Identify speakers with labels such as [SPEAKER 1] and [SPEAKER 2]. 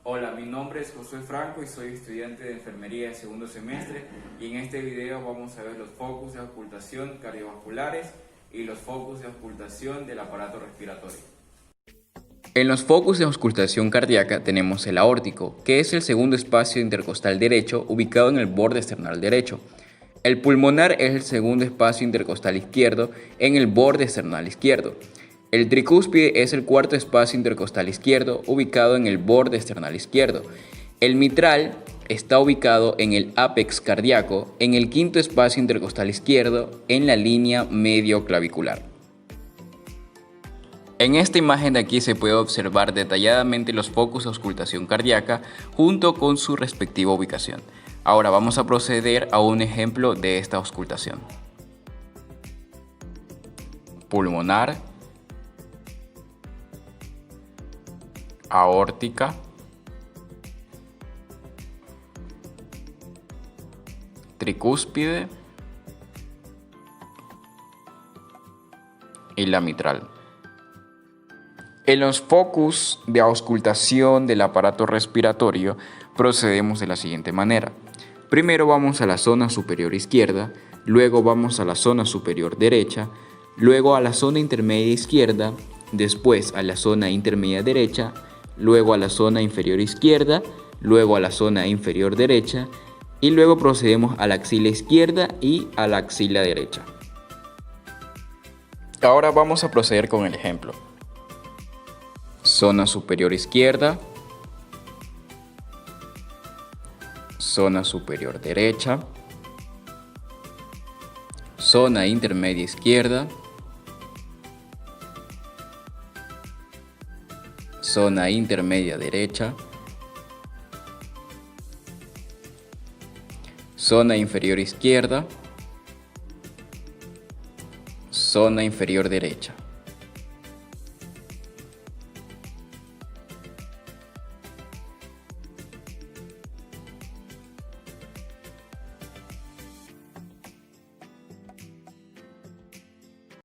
[SPEAKER 1] Hola, mi nombre es Josué Franco y soy estudiante de enfermería de segundo semestre y en este video vamos a ver los focos de auscultación cardiovasculares y los focos de auscultación del aparato respiratorio.
[SPEAKER 2] En los focus de auscultación cardíaca tenemos el aórtico, que es el segundo espacio intercostal derecho ubicado en el borde esternal derecho. El pulmonar es el segundo espacio intercostal izquierdo en el borde esternal izquierdo. El tricúspide es el cuarto espacio intercostal izquierdo ubicado en el borde esternal izquierdo. El mitral está ubicado en el ápex cardíaco, en el quinto espacio intercostal izquierdo, en la línea medioclavicular. En esta imagen de aquí se puede observar detalladamente los focos de auscultación cardíaca junto con su respectiva ubicación. Ahora vamos a proceder a un ejemplo de esta auscultación. Pulmonar, aórtica, tricúspide y la mitral. En los focus de auscultación del aparato respiratorio procedemos de la siguiente manera. Primero vamos a la zona superior izquierda, luego vamos a la zona superior derecha, luego a la zona intermedia izquierda, después a la zona intermedia derecha, luego a la zona inferior izquierda, luego a la zona inferior derecha y luego procedemos a la axila izquierda y a la axila derecha. Ahora vamos a proceder con el ejemplo. Zona superior izquierda, zona superior derecha, zona intermedia izquierda, zona intermedia derecha, zona inferior izquierda, zona inferior derecha.